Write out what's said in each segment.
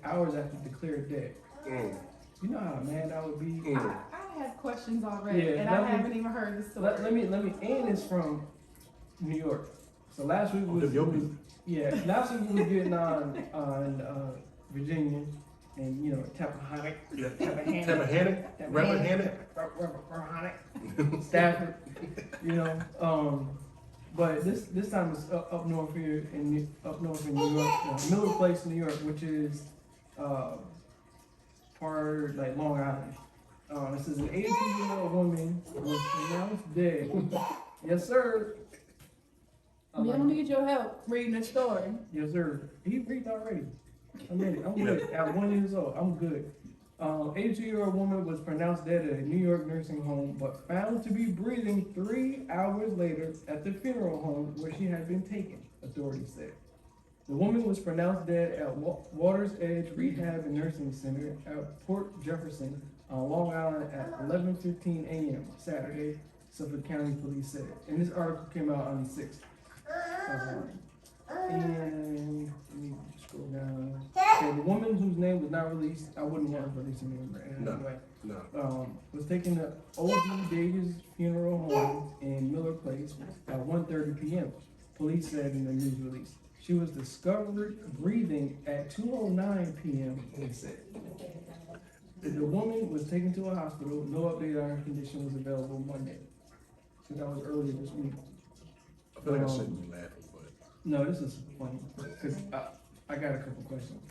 hours after declared dead. You know how mad I would be. I have questions already, Yeah, and I haven't even heard the story. Let me, and it's from New York. So last week last week we was getting on Virginia and, you know, Tappahannock. Yeah. Rappahannock. Stafford, you know, but this time it's up north here in New York, Miller Place, New York, which is part like Long Island. This is an 82-year-old woman was pronounced dead. Yes, sir. We don't need your help reading the story. Yes, sir. He breathed already. I'm ready. I'm good. At 1 year old, I'm good. 82-year-old woman was pronounced dead at a New York nursing home, but found to be breathing 3 hours later at the funeral home where she had been taken, authorities said. The woman was pronounced dead at Waters Edge Rehab and Nursing Center at Port Jefferson on Long Island at 11:15 a.m. Saturday, Suffolk County Police said. And this article came out on the 6th. And let me scroll down. Okay, the woman whose name was not released, I wouldn't want to release her name anyway. No. Was taken to O.D. Davis Funeral Home in Miller Place at 1:30 p.m. Police said in the news release. She was discovered breathing at 2:09 p.m. They said. The woman was taken to a hospital. No update on her condition was available Monday. So that was earlier this week. I feel like I shouldn't be laughing, but no, this is funny because I got a couple questions.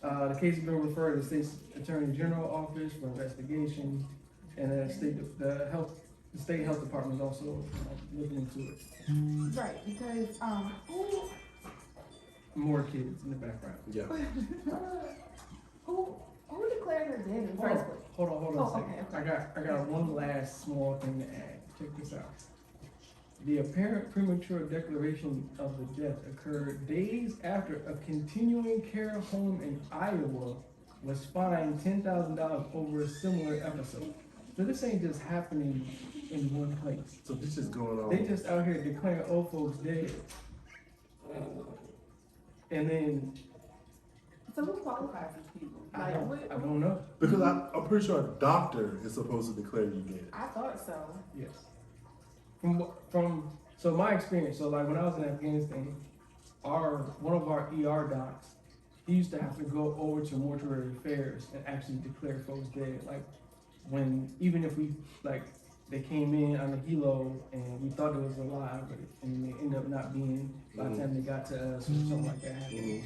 The case has been referred to the state's attorney general office for investigation, and the state health department is also looking into it. Right, because More kids in the background. yeah. who declared her dead in the first place? Hold on a second. Okay. I got one last small thing to add. Check this out. The apparent premature declaration of the death occurred days after a continuing care home in Iowa was fined $10,000 over a similar episode. So this ain't just happening in one place. So this is going on. They just out here declaring old folks dead. And then So who qualifies these people? I Like, don't know. Because I'm pretty sure a doctor is supposed to declare you dead. I thought so. Yes. From so my experience, so like when I was in Afghanistan, one of our ER docs, he used to have to go over to mortuary affairs and actually declare folks dead. Like even if we like they came in on the helo and we thought it was alive, and they ended up not being by the time they got to us or something like that happened.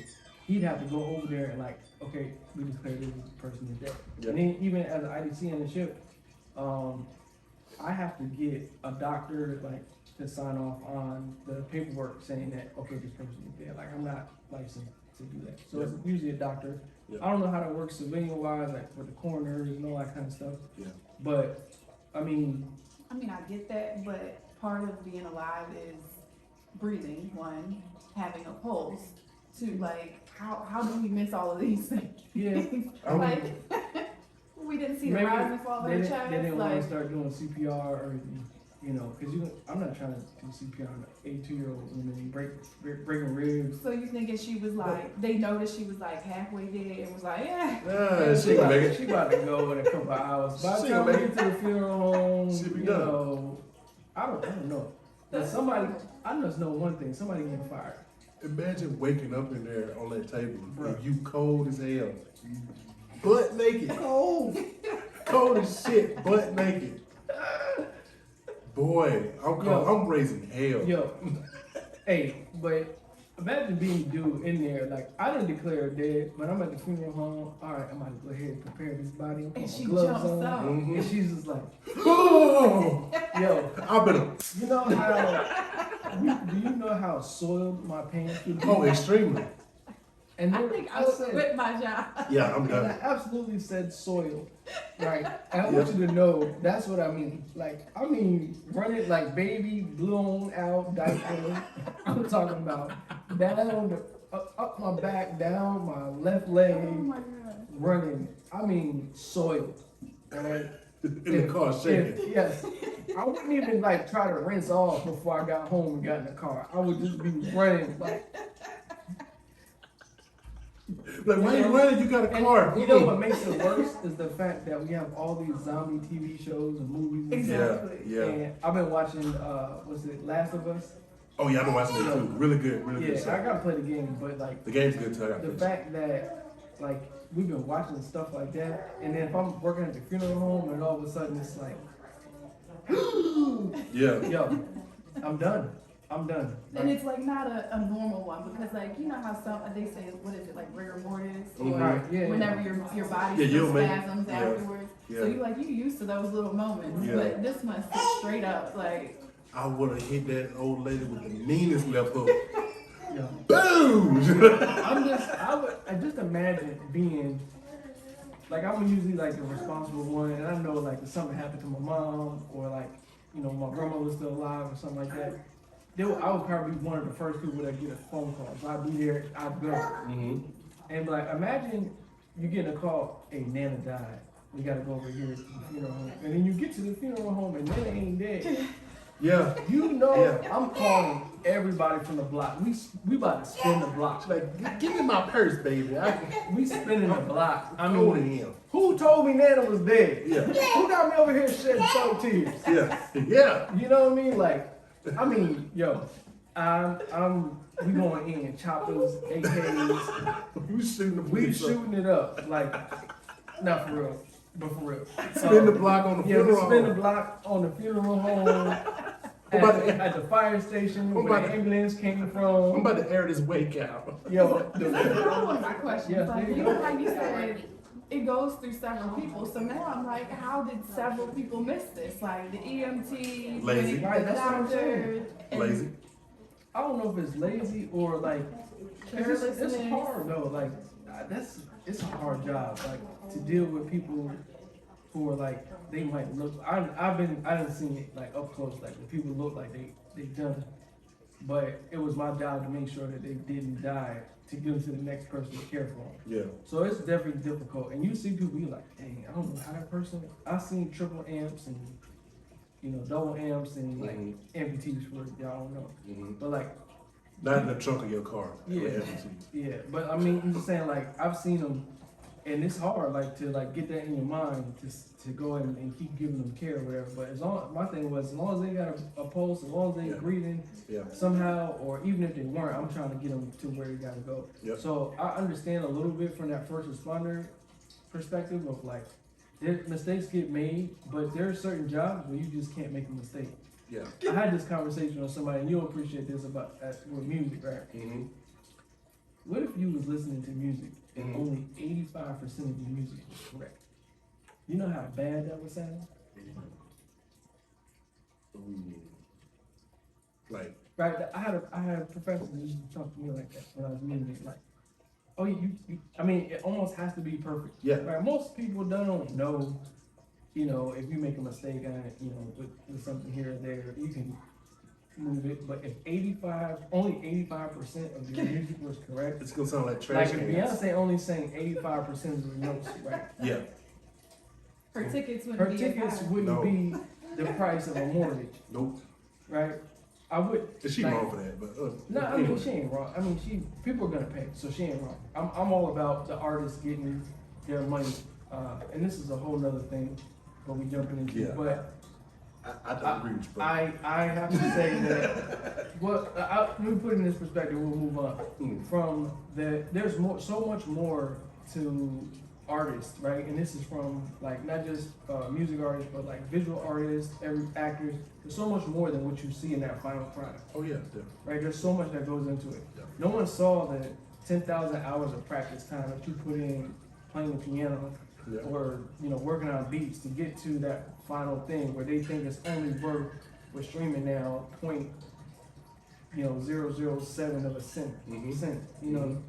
He'd have to go over there and like, okay, we declared this person is dead. Yep. And then even as an IDC on the ship, I have to get a doctor like to sign off on the paperwork saying that okay, this person is dead. Like I'm not licensed to do that. So it's usually a doctor. Yep. I don't know how that works civilian wise, like with the coroners and all that kind of stuff. Yeah. But I mean, I get that, but part of being alive is breathing, one, having a pulse, two, like, how do we miss all of these things? yeah. Like, we didn't see the Maybe rise and fall of they the didn't, chest. they didn't want to Like, start doing CPR or because I'm not trying to do CPR on an 82-year-old woman breaking ribs. so you thinking she was like, they noticed she was like halfway dead and was like, yeah. Yeah, she gonna make it. She about to go in a couple of hours. By the She time we gonna get to the funeral home, She be you done. know, I don't know. But I just know one thing: somebody getting fired. Imagine waking up in there on that table Bruh. and you cold as hell, butt naked, cold as shit, butt naked. Boy, I'm raising hell. Yo, hey, but imagine being dude in there. Like I didn't declare her dead, but I'm at the funeral home. All right, I'm about to go ahead and prepare this body. And she gloves jumps on, up. and she's just like, Oh, yo. I've been You know how? Do you know how soiled my pants could be? extremely. I think I would quit my job. Yeah, I'm And done. I absolutely said soil, right? And I want you to know that's what I mean. Like, I mean, running like baby, blown out diaper. I'm talking about down, up my back, down my left leg, Oh my God. running. I mean, soiled, right? In the car shaking. Yes. I wouldn't even like try to rinse off before I got home and got in the car. I would just be running like. Like, why you running? You got a car. You know what makes it worse is the fact that we have all these zombie TV shows and movies. And stuff. Exactly. Yeah. And I've been watching, was it Last of Us? Oh yeah, I've been watching it too. Really good. Really good. Yeah, I Stuff. gotta play the game, but like The game's good too. I got the to fact that like we've been watching stuff like that, and then if I'm working at the funeral home and all of a sudden it's like, Yeah. yo, I'm done. I'm done. And it's like not a normal one because like you know how some they say what is it like rigor mortis or Mhm. Yeah, whenever your body Yeah, you'll still make- spasms yeah, afterwards. yeah. So you used to those little moments, Yeah. but this one sits straight up like I would have hit that old lady with the meanest left hook. Yo. Boom! I just imagine being like I'm usually like the responsible one, and I know like if something happened to my mom or like my grandma was still alive or something like that. I would probably be one of the first people that get a phone call. So I'd be there, I'd go, Mm-hmm. and like imagine you getting a call, hey, Nana died. We gotta go over here to the funeral home, and then you get to the funeral home and Nana ain't dead. Yeah. You know, Yeah. I'm calling everybody from the block. We about to spin the block. Like, give me my purse, baby. We spinning the block. I Go to mean, him. who told me Nana was dead? Yeah. Who got me over here shedding so tears? Yeah. Yeah. You know what I mean? Like, yo, we going in, choppers, AKs, We shooting the we police up. shooting it up. Like, not for real, but for real. Spin the block on the Yeah, we funeral spin the home. block on the funeral home. about to- At the fire station I'm where about the to- ambulance came I'm from. about to air this wake out. Yo, that was one of my questions. Yeah, Like there you you go. know how you said it goes through several people. So now I'm like, how did several people miss this? Like the EMT, Lazy. the Right, that's what I'm doctor, saying. and Lazy. I don't know if it's lazy or like it's carelessness. hard though. Like it's a hard job. Like to deal with people who are like they might look. I didn't see it like up close. Like the people look like they done it, but it was my job to make sure that they didn't die to give them to the next person to care for them. Yeah. So it's definitely difficult. And you see people, you're like, dang, I don't know how that person. I've seen triple amps and double amps and like Mhm. amputees for y'all don't know. Mm-hmm. But like, Not in the trunk of your car. Yeah. yeah. But I mean, I'm just saying like I've seen them, and it's hard like to like get that in your mind to go in and keep giving them care or whatever. But my thing was as long as they got a pulse, as long as they Yeah. breathing Yeah. somehow, or even if they weren't, I'm trying to get them to where they gotta go. Yep. So I understand a little bit from that first responder perspective of like, mistakes get made, but there are certain jobs where you just can't make a mistake. Yeah. I had this conversation with somebody, and you'll appreciate this about with music, right? Mm-hmm. What if you was listening to music and Mhm. only 85% of your music was correct? You know how bad that would sound? Like, Right? I had a professor who used to talk to me like that when I was meeting it, like, oh, I mean, it almost has to be perfect. yeah. Right? Most people don't know, if you make a mistake on it, with something here or there, you can move it. But if only 85% of your music was correct, It's gonna sound like trash like if cans. Beyonce only sang 85% of the notes, right? Yeah. her tickets wouldn't Her be as tickets high. wouldn't No. be the price of a mortgage, Nope. right? I would. Is she like, wrong for that? But No, I mean anyway. she ain't wrong. I mean people are gonna pay, so she ain't wrong. I'm all about the artists getting their money, and this is a whole nother thing, but we jumping into. Yeah. But I don't agree with you, bro. I have to say that. Well, let me put it in this perspective. We'll move on Mm. from the. There's so much more to artists, right? And this is from like not just music artists, but like visual artists, actors. There's so much more than what you see in that final product, Oh yeah, definitely. right? There's so much that goes into it. Yeah. No one saw the 10,000 hours of practice time that you put in playing the piano Yeah. or working on beats to get to that final thing where they think it's only worth with streaming now 0.007 of a cent. Mhm.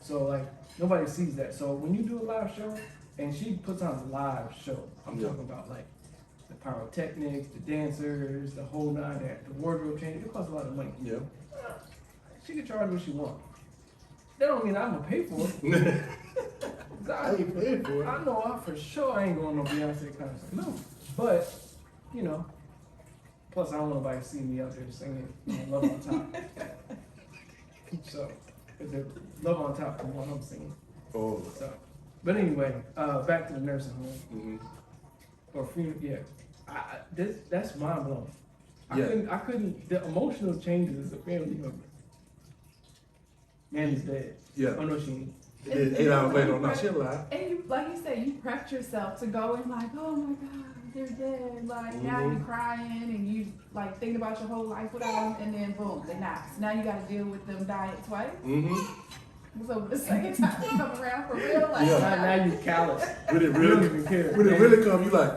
So like nobody sees that. So when you do a live show, and she puts on a live show, I'm Yeah. talking about like the pyrotechnics, the dancers, the whole nine, the wardrobe change. It costs a lot of money. Yeah. She can charge what she wants. That don't mean I'm gonna pay for it. 'Cause I ain't paying for it. I know for sure I ain't going to no Beyonce concert. No. But, plus I don't want nobody to see me out there singing Love on Top. So, the Love on Top from what I'm singing. Oh. So, but anyway, back to the nursing home Mm-hmm. or funeral. Yeah, that's mind blowing. Yeah. I couldn't. The emotional changes as a family member. Man is dead. Yeah. Oh no, she ain't. And then 8 hours later, I'm not shit alive. And you, like you said, you prepped yourself to go and like, oh my God, they're dead. Like now Mhm. you're crying and you like think about your whole life without them, and then boom, they're not. So now you got to deal with them dying twice. Mm-hmm. So the second time they come around for real, like Yeah. Now you callous. When it You don't really, even care. when it really come, you like,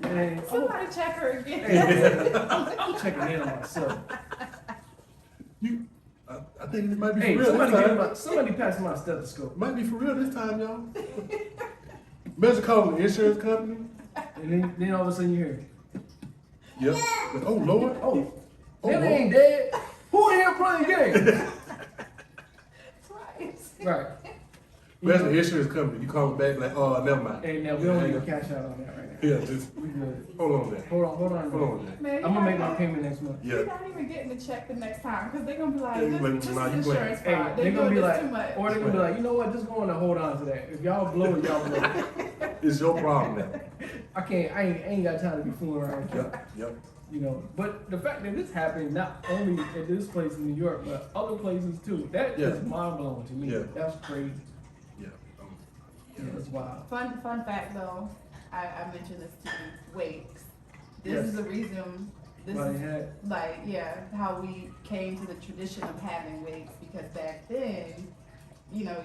Man, somebody check her again. hey, I'm checking in on myself. you. I think it might be for Hey, real this time. somebody pass my stethoscope. Might be for real this time, y'all. Imagine calling the insurance company. And then all of a sudden you hear, Yep. Like, oh Lord. oh, Oh, that Lord. ain't dead. Who in here playing games? Right. Right. Imagine the insurance company. You call them back like, oh, never mind. Hey, now we don't need to cash out on that right now. Yeah, just We good. hold on there. Hold on. Hold on there. Man, I'm gonna make my payment next month. Yeah. You're not even getting the check the next time because they're gonna be like, Yeah, you this like, nah, is you insurance Hey, fraud. they're They're gonna doing be this like, too much. or they're gonna be like, you know what? Just go on and hold on to that. If y'all blow it, y'all blow it. It's your problem now. I ain't got time to be fooling around with you. Yep. You know, but the fact that this happened not only at this place in New York, but other places too, that Yeah. is mind blowing to me. Yeah. That's crazy. Yeah. Yeah, that's wild. Fun fact though, I mentioned this to you, wakes. This Yes. is the reason, this But is it had, like, yeah, how we came to the tradition of having wakes, because back then, you know,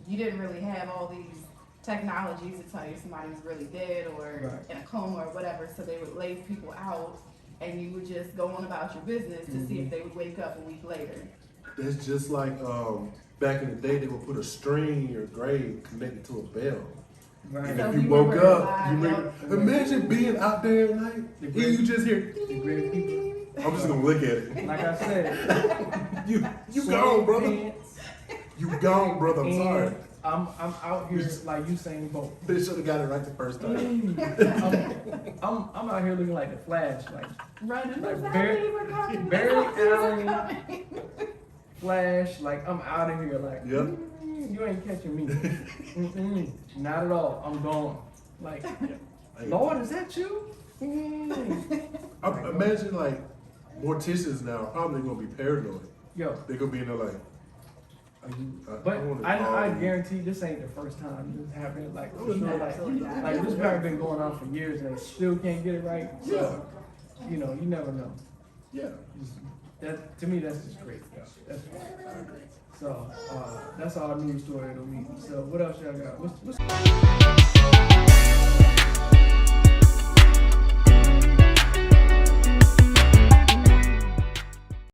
you didn't really have all these technologies to tell you somebody was really dead or Right. in a coma or whatever, so they would lay people out and you would just go on about your business to see if they would wake up a week later. That's just like back in the day, they would put a string in your grave connected to a bell. right. And So if we you were woke very up, alive, you yup. imagine being out there at night The and great- you just hear. The great people. I'm just gonna look at it. Like I said, You gone, brother. sweatpants, You gone, brother. I'm and sorry. I'm out here like Usain Bolt. They should have got it right the first time. I'm out here looking like the Flash, like Running, Like the Barry- zombies are coming, Barry the zombies are Allen. coming. Flash, like I'm out of here, like Yep. you ain't catching me. Not at all. I'm gone. Like, Hey, Lord, is that you? imagine like morticians now are probably gonna be paranoid. Yo, They're gonna be in there like, but wanna I call you. guarantee this ain't the first time this happened. Like for Oh, sure, no. like Absolutely not. this matter been going on for years and they still can't get it right. So, you know, you never know. yeah. Just, that to me, that's just great. That's so that's our news story of the week. So what else y'all got? What's